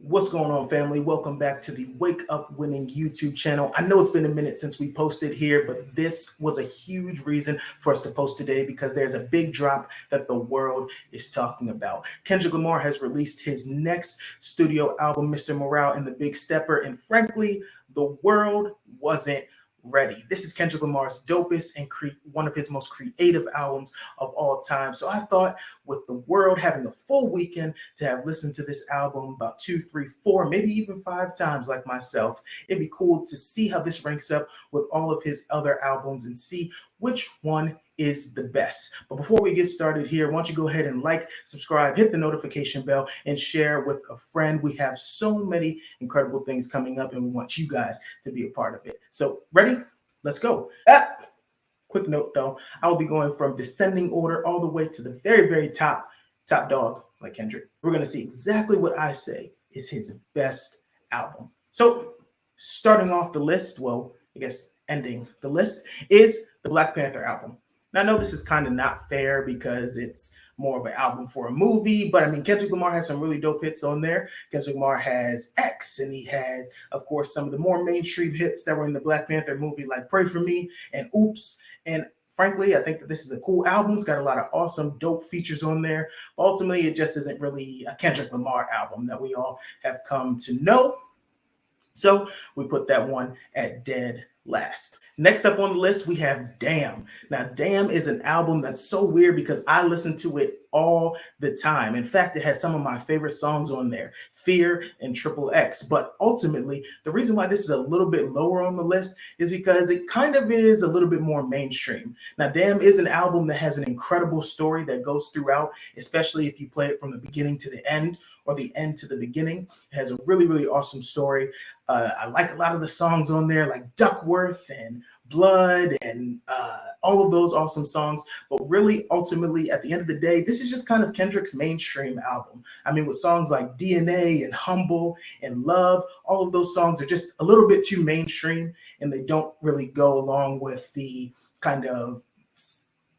What's going on, family? Welcome back to the Wake Up Winning YouTube channel. I know it's been a minute since we posted here, but this was a huge reason for us to post today because there's a big drop that the world is talking about. Kendrick Lamar has released his next studio album, Mr. Morale and the Big Stepper, and frankly, the world wasn't ready. This is Kendrick Lamar's dopest and one of his most creative albums of all time. So I thought with the world having a full weekend to have listened to this album about 2, 3, 4, maybe even 5 times like myself, it'd be cool to see how this ranks up with all of his other albums and see which one is the best. But before we get started here, why don't you go ahead and like, subscribe, hit the notification bell, and share with a friend. We have so many incredible things coming up, and we want you guys to be a part of it. So ready? Let's go. Quick note though, I will be going from descending order all the way to the very, very top dog, like Kendrick. We're going to see exactly what I say is his best album. So starting off the list, well, I guess ending the list, is the Black Panther album. Now, I know this is kind of not fair because it's more of an album for a movie, but I mean, Kendrick Lamar has some really dope hits on there. Kendrick Lamar has X, and he has, of course, some of the more mainstream hits that were in the Black Panther movie, like Pray For Me and Oops. And frankly, I think that this is a cool album. It's got a lot of awesome, dope features on there. But ultimately, it just isn't really a Kendrick Lamar album that we all have come to know. So we put that one at dead last. Next up on the list, we have Damn. Now, Damn is an album that's so weird because I listen to it all the time. In fact, it has some of my favorite songs on there, Fear and Triple X. But ultimately, the reason why this is a little bit lower on the list is because it kind of is a little bit more mainstream. Now, Damn is an album that has an incredible story that goes throughout, especially if you play it from the beginning to the end or the end to the beginning. It has a really, really awesome story. I like a lot of the songs on there, like Duckworth and Blood and all of those awesome songs. But really, ultimately, at the end of the day, this is just kind of Kendrick's mainstream album. I mean, with songs like DNA and Humble and Love, all of those songs are just a little bit too mainstream, and they don't really go along with the kind of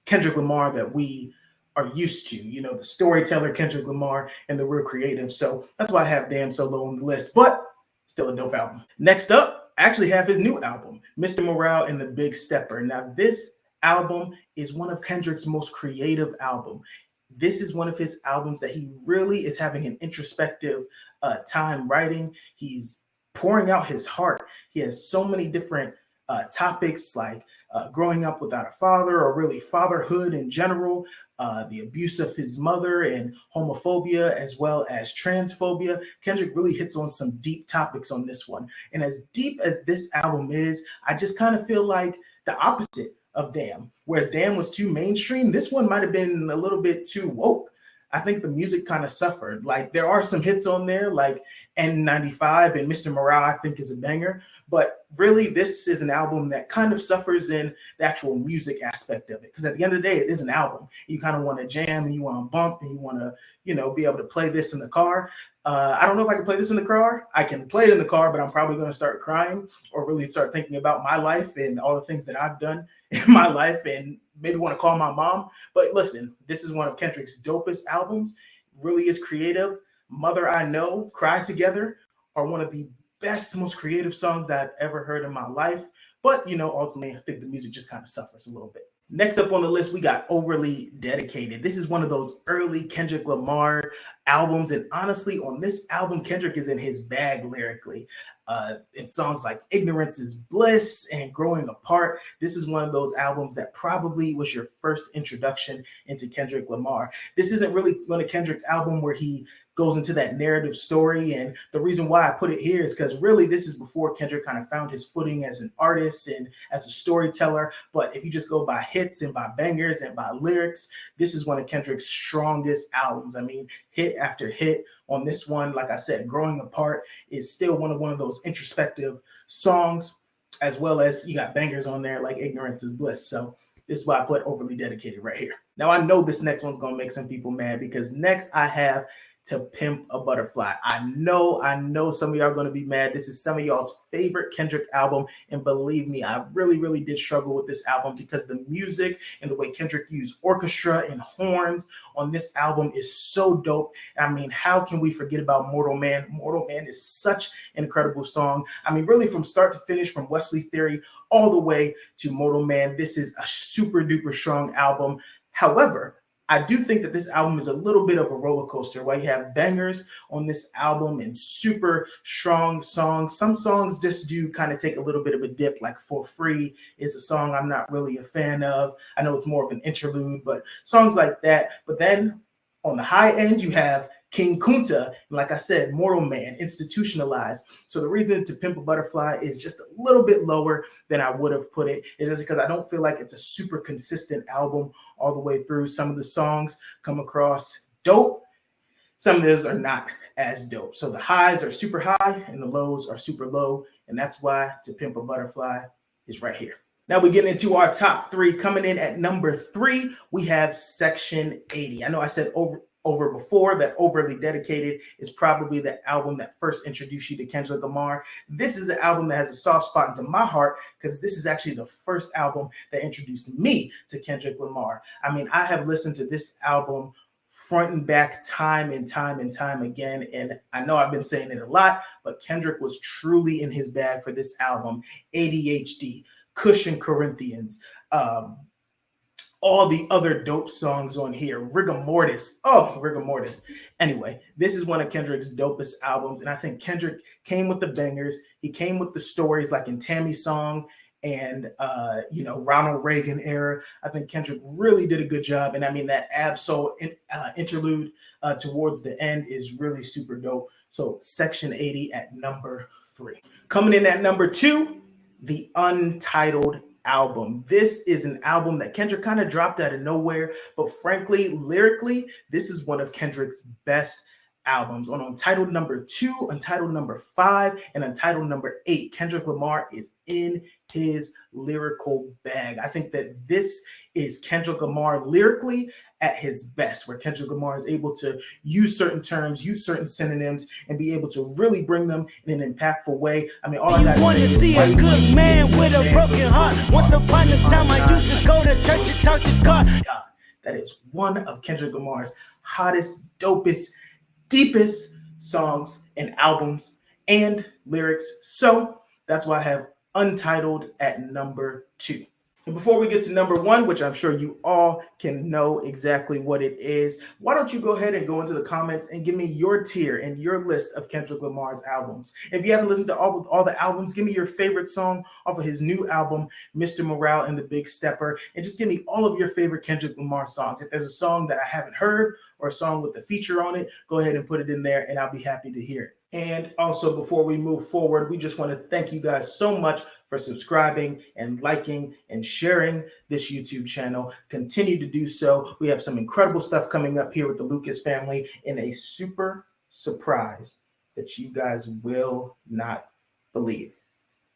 Kendrick Lamar that we are used to, you know, the storyteller Kendrick Lamar and the real creative. So that's why I have Damn so low on the list, but still a dope album. Next up, I actually have his new album, Mr. Morale and the Big Stepper. Now, this album is one of Kendrick's most creative albums. This is one of his albums that he really is having an introspective time writing. He's pouring out his heart. He has so many different topics like growing up without a father, or really fatherhood in general, the abuse of his mother and homophobia, as well as transphobia. Kendrick really hits on some deep topics on this one. And as deep as this album is, I just kind of feel like the opposite of Damn. Whereas Damn was too mainstream, this one might have been a little bit too woke. I think the music kind of suffered. Like, there are some hits on there like N95 and Mr. Morale, I think, is a banger. But really, this is an album that kind of suffers in the actual music aspect of it. Because at the end of the day, it is an album. You kind of want to jam and you want to bump and you want to, you know, be able to play this in the car. I don't know if I can play this in the car. I can play it in the car, but I'm probably going to start crying or really start thinking about my life and all the things that I've done in my life and maybe want to call my mom. But listen, this is one of Kendrick's dopest albums. Really is creative. Mother I Know, Cry Together are one of the best, most creative songs that I've ever heard in my life. But, you know, ultimately, I think the music just kind of suffers a little bit. Next up on the list, we got Overly Dedicated. This is one of those early Kendrick Lamar albums. And honestly, on this album, Kendrick is in his bag lyrically. In songs like Ignorance is Bliss and Growing Apart, this is one of those albums that probably was your first introduction into Kendrick Lamar. This isn't really one of Kendrick's album where he goes into that narrative story. And the reason why I put it here is because really this is before Kendrick kind of found his footing as an artist and as a storyteller. But if you just go by hits and by bangers and by lyrics, this is one of Kendrick's strongest albums. I mean, hit after hit on this one. Like I said, Growing Apart is still one of those introspective songs, as well as you got bangers on there like Ignorance is Bliss. So this is why I put Overly Dedicated right here. Now, I know this next one's going to make some people mad because next I have To Pimp a Butterfly. I know some of y'all are going to be mad. This is some of y'all's favorite Kendrick album. And believe me, I really did struggle with this album because the music and the way Kendrick used orchestra and horns on this album is so dope. I mean, how can we forget about Mortal Man? Mortal Man is such an incredible song. I mean, really from start to finish, from Wesley Theory all the way to Mortal Man, this is a super duper strong album. However, I do think that this album is a little bit of a roller coaster, where you have bangers on this album and super strong songs. Some songs just do kind of take a little bit of a dip, like For Free is a song I'm not really a fan of. I know it's more of an interlude, but songs like that. But then on the high end, you have King Kunta, and like I said, Mortal Man, Institutionalized. So the reason To Pimp a Butterfly is just a little bit lower than I would have put it is just because I don't feel like it's a super consistent album all the way through. Some of the songs come across dope. Some of those are not as dope. So the highs are super high and the lows are super low. And that's why To Pimp a Butterfly is right here. Now we get into our top three. Coming in at number 3, we have Section 80. I know I said over before that Overly Dedicated is probably the album that first introduced you to Kendrick Lamar. This is an album that has a soft spot into my heart because this is actually the first album that introduced me to Kendrick Lamar. I mean, I have listened to this album front and back time and time again. And I know I've been saying it a lot, but Kendrick was truly in his bag for this album. ADHD, Cushion Corinthians, all the other dope songs on here. Rigor Mortis. Anyway, this is one of Kendrick's dopest albums. And I think Kendrick came with the bangers. He came with the stories like in Tammy's song and, Ronald Reagan era. I think Kendrick really did a good job. And I mean, that Ab-Soul interlude towards the end is really super dope. So Section 80 at number 3. Coming in at number 2, the Untitled album. This is an album that Kendrick kind of dropped out of nowhere, but frankly, lyrically, this is one of Kendrick's best albums. On Untitled number 2, Untitled number 5, and Untitled number 8, Kendrick Lamar is in his lyrical bag. I think that this is Kendrick Lamar lyrically at his best, where Kendrick Lamar is able to use certain terms, use certain synonyms, and be able to really bring them in an impactful way. I mean, all I gotta say is, see a good man with a broken heart. Once upon a time, I used to go to church and talk to God. That is one of Kendrick Lamar's hottest, dopest, deepest songs and albums and lyrics. So that's why I have Untitled at number 2. And before we get to number 1, which I'm sure you all can know exactly what it is, why don't you go ahead and go into the comments and give me your tier and your list of Kendrick Lamar's albums. If you haven't listened to all the albums, give me your favorite song off of his new album, Mr. Morale and the Big Stepper, and just give me all of your favorite Kendrick Lamar songs. If there's a song that I haven't heard or a song with a feature on it, go ahead and put it in there and I'll be happy to hear it. And also, before we move forward, we just want to thank you guys so much for subscribing and liking and sharing this YouTube channel. Continue to do so. We have some incredible stuff coming up here with the Lucas family in a super surprise that you guys will not believe.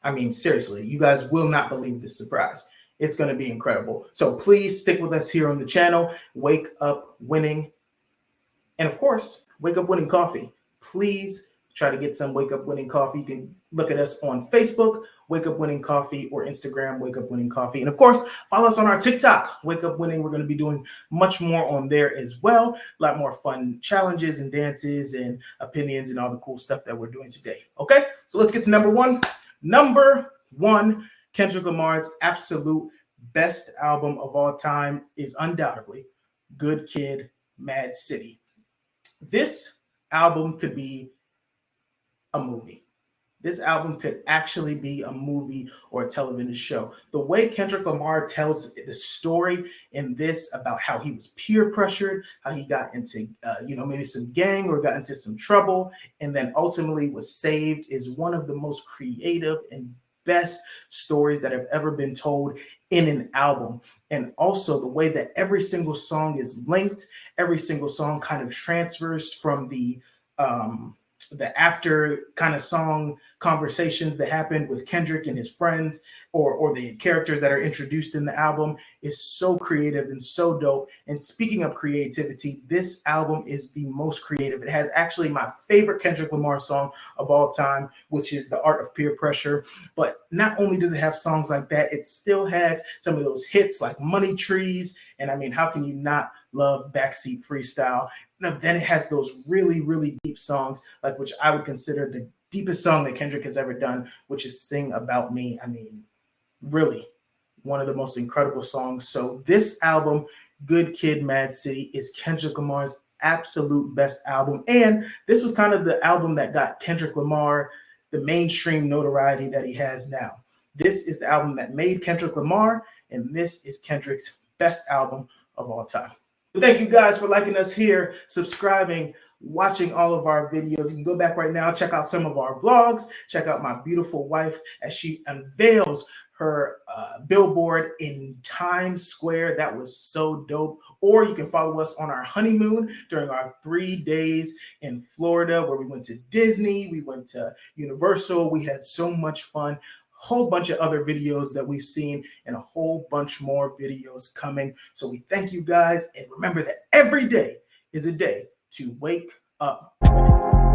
I mean, seriously, you guys will not believe this surprise. It's going to be incredible. So please stick with us here on the channel. Wake Up Winning. And of course, Wake Up Winning Coffee. Please try to get some Wake Up Winning Coffee. You can look at us on Facebook, Wake Up Winning Coffee, or Instagram, Wake Up Winning Coffee. And of course, follow us on our TikTok, Wake Up Winning. We're going to be doing much more on there as well. A lot more fun challenges and dances and opinions and all the cool stuff that we're doing today. Okay, so let's get to number 1. Number 1, Kendrick Lamar's absolute best album of all time is undoubtedly Good Kid, Mad City. This album could be a movie. This album could actually be a movie or a television show. The way Kendrick Lamar tells the story in this about how he was peer pressured, how he got into, maybe some gang or got into some trouble, and then ultimately was saved is one of the most creative and best stories that have ever been told in an album. And also the way that every single song is linked, every single song kind of transfers from the the after kind of song conversations that happened with Kendrick and his friends, or the characters that are introduced in the album, is so creative and so dope. And speaking of creativity, this album is the most creative. It has actually my favorite Kendrick Lamar song of all time, which is The Art of Peer Pressure. But not only does it have songs like that, it still has some of those hits like Money Trees. And I mean, how can you not love Backseat Freestyle? And then it has those really, really deep songs, like which I would consider the deepest song that Kendrick has ever done, which is Sing About Me. I mean, really one of the most incredible songs. So this album, Good Kid, Mad City, is Kendrick Lamar's absolute best album. And this was kind of the album that got Kendrick Lamar the mainstream notoriety that he has now. This is the album that made Kendrick Lamar, and this is Kendrick's best album of all time. Thank you guys for liking us here, subscribing, watching all of our videos. You can go back right now, check out some of our vlogs, check out my beautiful wife as she unveils her billboard in Times Square. That was so dope. Or you can follow us on our honeymoon during our 3 days in Florida, where we went to Disney, we went to Universal, we had so much fun. Whole bunch of other videos that we've seen, and a whole bunch more videos coming. So we thank you guys, and remember that every day is a day to wake up winning.